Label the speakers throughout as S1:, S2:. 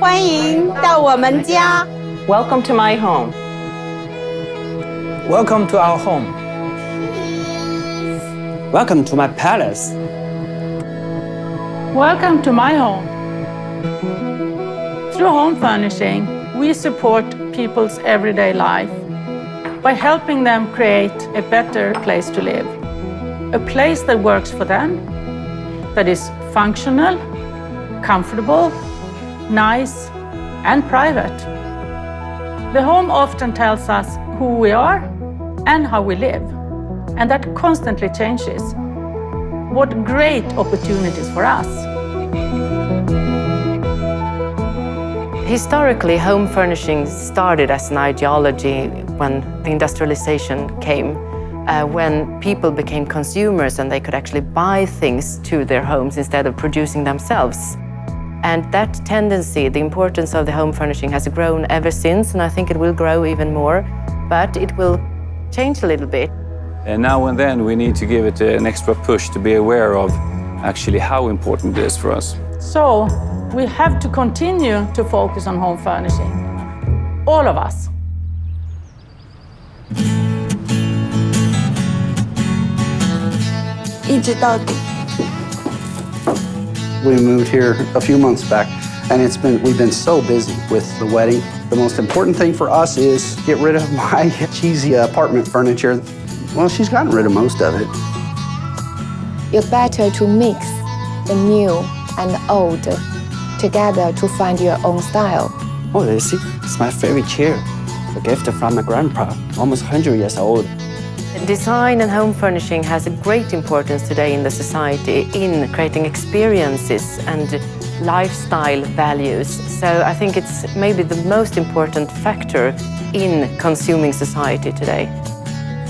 S1: 欢迎到我们家。
S2: Welcome to my home.
S3: Welcome to our home.
S4: Welcome to my palace.
S5: Welcome to my home. Through home furnishing, we support people's everyday life by helping them create a better place to live. A place that works for them, that is functional, comfortable, nice, and private. The home often tells us who we are and how we live, and that constantly changes. What great opportunities for us.
S2: Historically, home furnishing started as an ideology when the industrialization came, when people became consumers and they could actually buy things to their homes instead of producing themselves. And that tendency, the importance of the home furnishing has grown ever since, and I think it will grow even more, but it will change a little bit.
S3: And now and then we need to give it an extra push to be aware of actually how important it is for us.
S5: So, we have to continue to focus on home furnishing. All of us.
S6: We moved here a few months back, and we've been so busy with the wedding. The most important thing for us is get rid of my cheesy apartment furniture. Well, she's gotten rid of most of it.
S7: It's better to mix the new and the old together to find your own style.
S4: Oh, you see, it's my favorite chair. A gift from my grandpa, almost 100 years old.
S2: Design and home furnishing has a great importance today in the society in creating experiences and lifestyle values. So I think it's maybe the most important factor in consuming society today.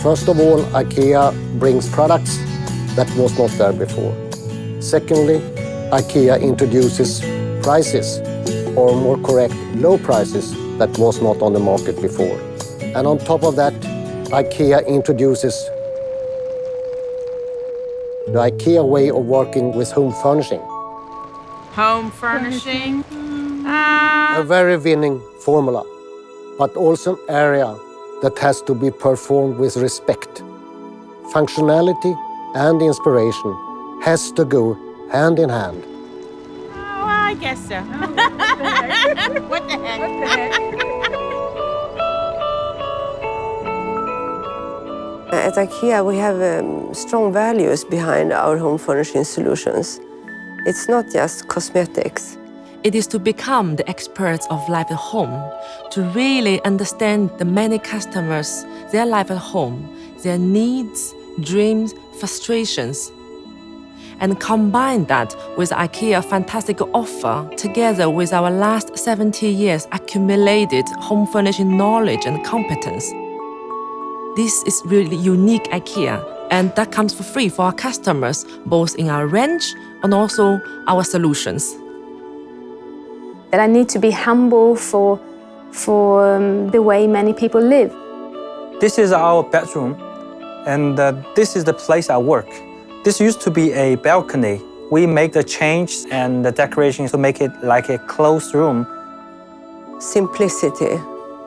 S8: First of all, IKEA brings products that was not there before. Secondly, IKEA introduces prices, or more correct, low prices that was not on the market before. And on top of that, IKEA introduces the IKEA way of working with home furnishing.
S9: Home furnishing?
S8: A very winning formula, but also an area that has to be performed with respect. Functionality and inspiration has to go hand in hand.
S9: Oh, I guess so. What the heck? What the heck?
S10: At IKEA, we have strong values behind our home furnishing solutions. It's not just cosmetics.
S11: It is to become the experts of life at home, to really understand the many customers, their life at home, their needs, dreams, frustrations, and combine that with IKEA's fantastic offer together with our last 70 years accumulated home furnishing knowledge and competence. This is really unique IKEA, and that comes for free for our customers, both in our range and also our solutions.
S7: That I need to be humble for the way many people live.
S3: This is our bedroom, and this is the place I work. This used to be a balcony. We make the change and the decoration to make it like a closed room.
S10: Simplicity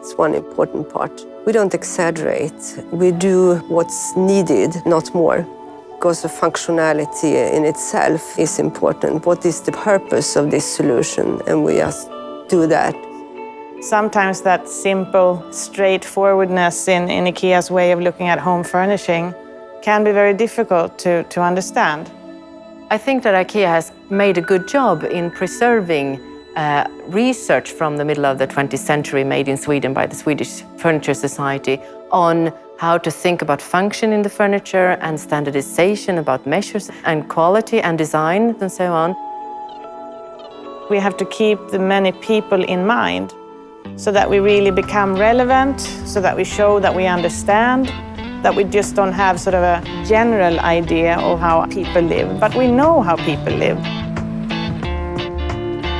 S10: is one important part. We don't exaggerate. We do what's needed, not more. Because the functionality in itself is important. What is the purpose of this solution? And we just do that.
S9: Sometimes that simple straightforwardness in IKEA's way of looking at home furnishing can be very difficult to understand.
S2: I think that IKEA has made a good job in preserving research from the middle of the 20th century made in Sweden by the Swedish Furniture Society on how to think about function in the furniture and standardization about measures and quality and design and so on.
S9: We have to keep the many people in mind so that we really become relevant, so that we show that we understand, that we just don't have sort of a general idea of how people live, but we know how people live.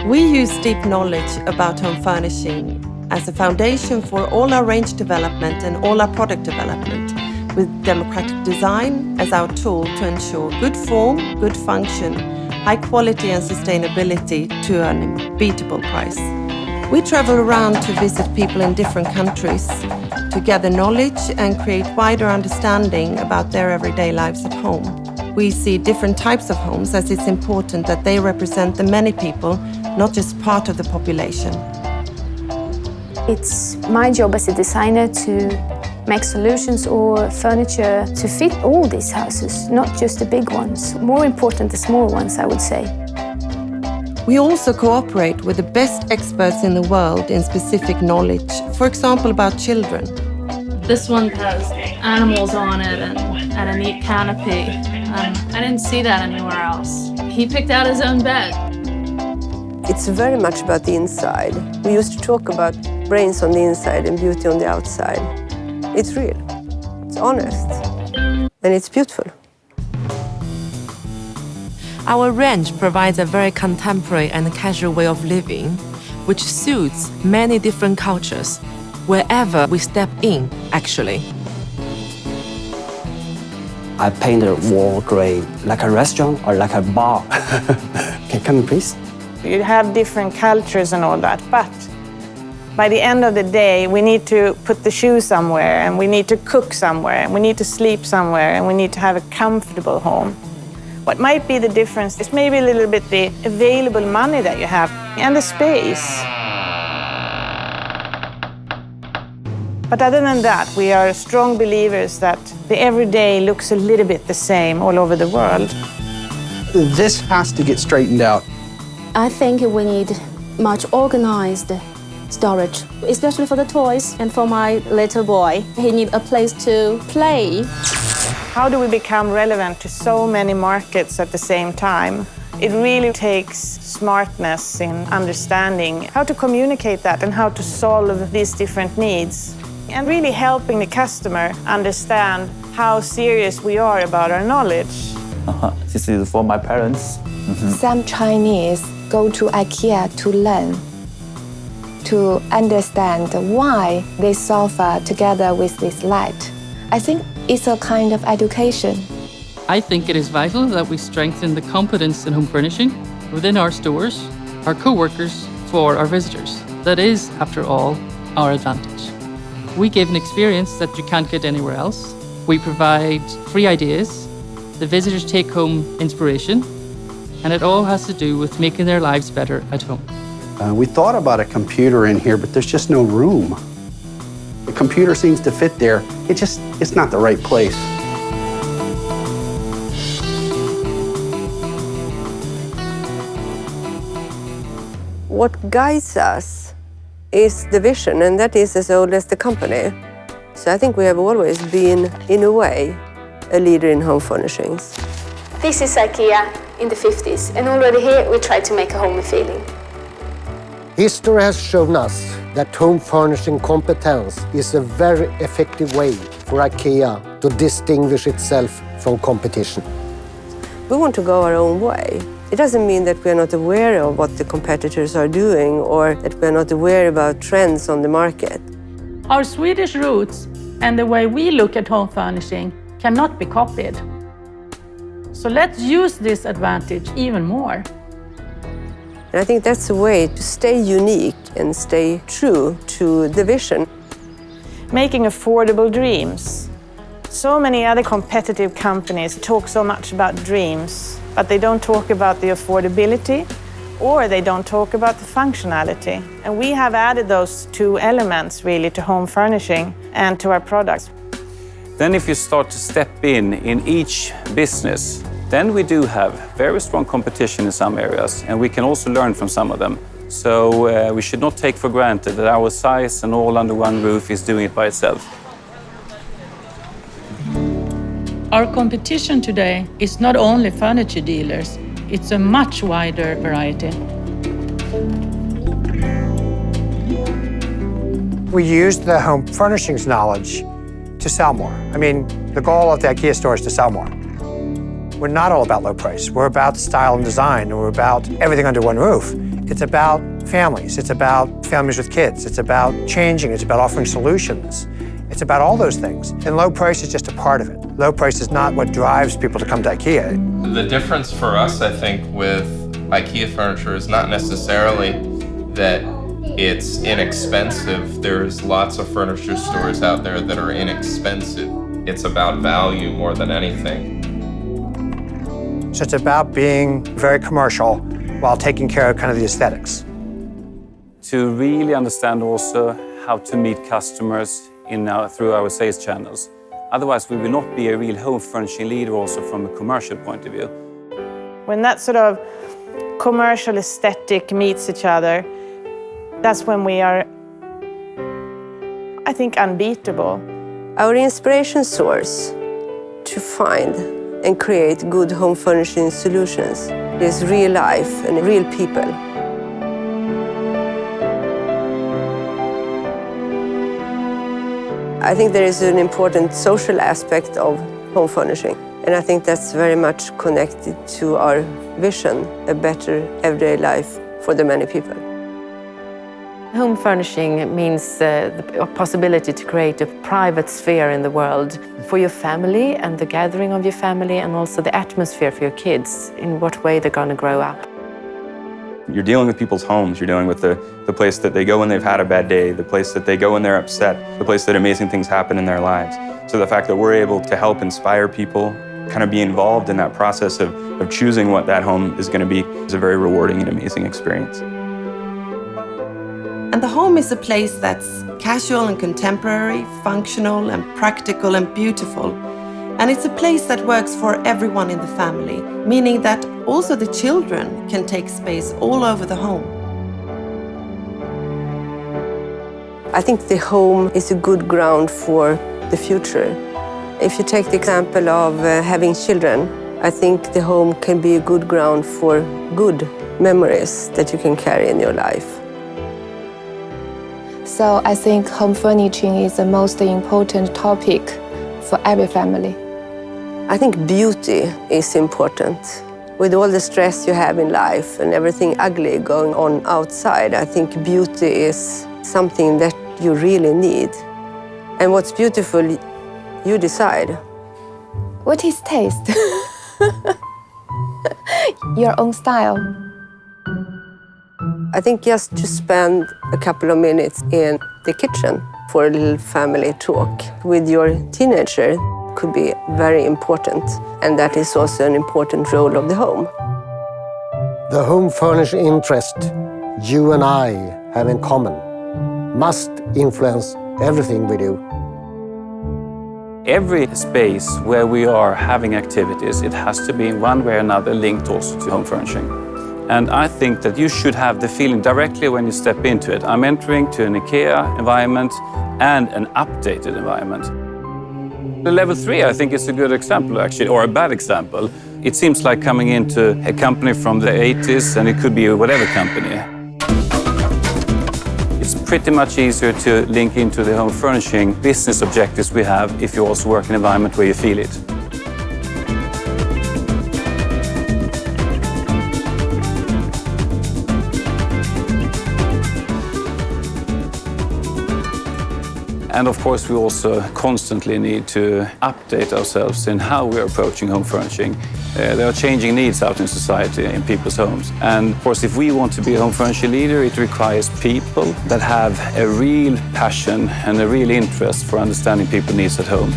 S12: We use deep knowledge about home furnishing as a foundation for all our range development and all our product development, with democratic design as our tool to ensure good form, good function, high quality and sustainability to an unbeatable price. We travel around to visit people in different countries to gather knowledge and create wider understanding about their everyday lives at home. We see different types of homes as it's important that they represent the many people, not just part of the population.
S13: It's my job as a designer to make solutions or furniture to fit all these houses, not just the big ones. More important, the small ones, I would say.
S12: We also cooperate with the best experts in the world in specific knowledge, for example, about children.
S14: This one has animals on it and a neat canopy. I didn't see that anywhere else. He picked out his own bed.
S10: It's very much about the inside. We used to talk about brains on the inside and beauty on the outside. It's real, it's honest, and it's beautiful.
S11: Our range provides a very contemporary and casual way of living, which suits many different cultures, wherever we step in, actually.
S4: I paint the wall gray, like a restaurant or like a bar. Can you come in, please?
S9: You have different cultures and all that, but by the end of the day, we need to put the shoe somewhere, and we need to cook somewhere, and we need to sleep somewhere, and we need to have a comfortable home. What might be the difference is maybe a little bit the available money that you have and the space. But other than that, we are strong believers that the everyday looks a little bit the same all over the world.
S6: This has to get straightened out.
S13: I think we need much organized storage, especially for the toys and for my little boy. He needs a place to play.
S9: How do we become relevant to so many markets at the same time? It really takes smartness in understanding how to communicate that and how to solve these different needs. And really helping the customer understand how serious we are about our knowledge.
S3: This is for my parents.
S7: Some Chinese go to IKEA to learn, to understand why they suffer together with this light. I think it's a kind of education.
S15: I think it is vital that we strengthen the competence in home furnishing within our stores, our co-workers, for our visitors. That is, after all, our advantage. We give an experience that you can't get anywhere else. We provide free ideas. The visitors take home inspiration. And it all has to do with making their lives better at home.
S6: We thought about a computer in here, but there's just no room. The computer seems to fit there. It's not the right place.
S10: What guides us is the vision, and that is as old as the company. So I think we have always been, in a way, a leader in home furnishings.
S13: This is IKEA in the 50s, and already here we try to make a homey feeling.
S8: History has shown us that home furnishing competence is a very effective way for IKEA to distinguish itself from competition.
S10: We want to go our own way. It doesn't mean that we're not aware of what the competitors are doing or that we're not aware about trends on the market.
S5: Our Swedish roots and the way we look at home furnishing cannot be copied. So let's use this advantage even more.
S10: And I think that's a way to stay unique and stay true to the vision.
S9: Making affordable dreams. So many other competitive companies talk so much about dreams, but they don't talk about the affordability or they don't talk about the functionality. And we have added those two elements really to home furnishing and to our products.
S16: Then if you start to step in each business, then we do have very strong competition in some areas, and we can also learn from some of them. So we should not take for granted that our size and all under one roof is doing it by itself.
S5: Our competition today is not only furniture dealers, it's a much wider variety.
S17: We used the home furnishings knowledge to sell more. I mean, the goal of the IKEA store is to sell more. We're not all about low price. We're about style and design, and we're about everything under one roof. It's about families. It's about families with kids. It's about changing. It's about offering solutions. It's about all those things. And low price is just a part of it. Low price is not what drives people to come to IKEA.
S18: The difference for us, I think, with IKEA furniture is not necessarily that It's inexpensive. There's lots of furniture stores out there that are inexpensive. It's about value more than anything.
S17: So it's about being very commercial while taking care of kind of the aesthetics.
S16: To really understand also how to meet customers through our sales channels. Otherwise, we will not be a real home furnishing leader also from a commercial point of view.
S9: When that sort of commercial aesthetic meets each other, that's when we are, I think, unbeatable.
S10: Our inspiration source to find and create good home furnishing solutions is real life and real people. I think there is an important social aspect of home furnishing, and I think that's very much connected to our vision, a better everyday life for the many people.
S2: Home furnishing means the possibility to create a private sphere in the world for your family and the gathering of your family, and also the atmosphere for your kids, in what way they're going to grow up.
S19: You're dealing with people's homes. You're dealing with the place that they go when they've had a bad day, the place that they go when they're upset, the place that amazing things happen in their lives. So the fact that we're able to help inspire people, kind of be involved in that process of choosing what that home is going to be, is a very rewarding and amazing experience.
S12: And the home is a place that's casual and contemporary, functional and practical and beautiful. And it's a place that works for everyone in the family, meaning that also the children can take space all over the home.
S10: I think the home is a good ground for the future. If you take the example of having children, I think the home can be a good ground for good memories that you can carry in your life.
S7: So I think home furnishing is the most important topic for every family.
S10: I think beauty is important. With all the stress you have in life and everything ugly going on outside, I think beauty is something that you really need. And what's beautiful, you decide.
S7: What is taste? Your own style.
S10: I think just to spend a couple of minutes in the kitchen for a little family talk with your teenager could be very important, and that is also an important role of the home.
S8: The home furnishing interest you and I have in common must influence everything we do.
S16: Every space where we are having activities, it has to be in one way or another linked also to home furnishing. And I think that you should have the feeling directly when you step into it. I'm entering to an IKEA environment and an updated environment. The level 3, I think, is a good example, actually, or a bad example. It seems like coming into a company from the 80s, and it could be whatever company. It's pretty much easier to link into the home furnishing business objectives we have if you also work in an environment where you feel it. And of course, we also constantly need to update ourselves in how we're approaching home furnishing. There are changing needs out in society, in people's homes. And of course, if we want to be a home furnishing leader, it requires people that have a real passion and a real interest for understanding people's needs at home.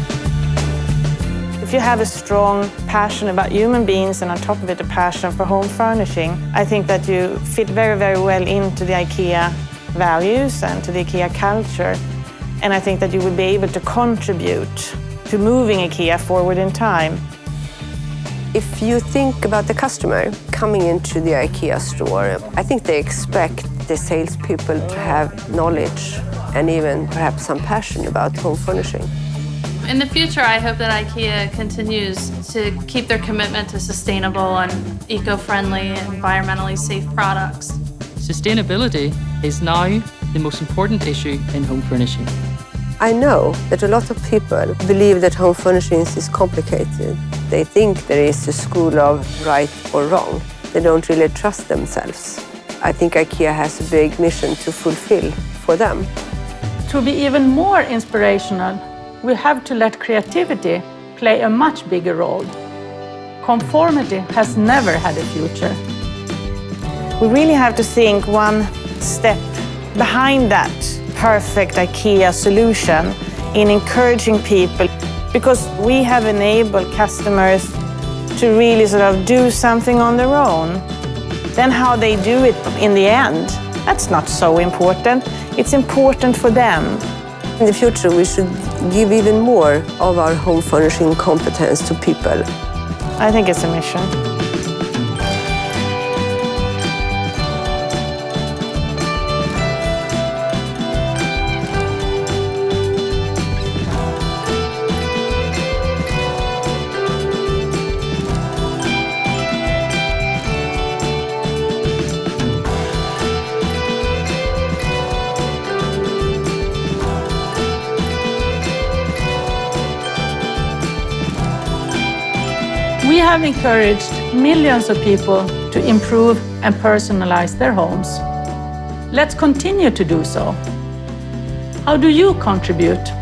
S9: If you have a strong passion about human beings and on top of it a passion for home furnishing, I think that you fit very, very well into the IKEA values and to the IKEA culture. And I think that you will be able to contribute to moving IKEA forward in time.
S10: If you think about the customer coming into the IKEA store, I think they expect the salespeople to have knowledge and even perhaps some passion about home furnishing.
S14: In the future, I hope that IKEA continues to keep their commitment to sustainable and eco-friendly, environmentally safe products.
S15: Sustainability is now the most important issue in home furnishing.
S10: I know that a lot of people believe that home furnishing is complicated. They think there is a school of right or wrong. They don't really trust themselves. I think IKEA has a big mission to fulfill for them.
S5: To be even more inspirational, we have to let creativity play a much bigger role. Conformity has never had a future.
S9: We really have to think one step behind that perfect IKEA solution in encouraging people, because we have enabled customers to really sort of do something on their own. Then how they do it in the end, that's not so important. It's important for them.
S10: In the future, we should give even more of our home furnishing competence to people.
S9: I think it's a mission.
S5: We have encouraged millions of people to improve and personalize their homes. Let's continue to do so. How do you contribute?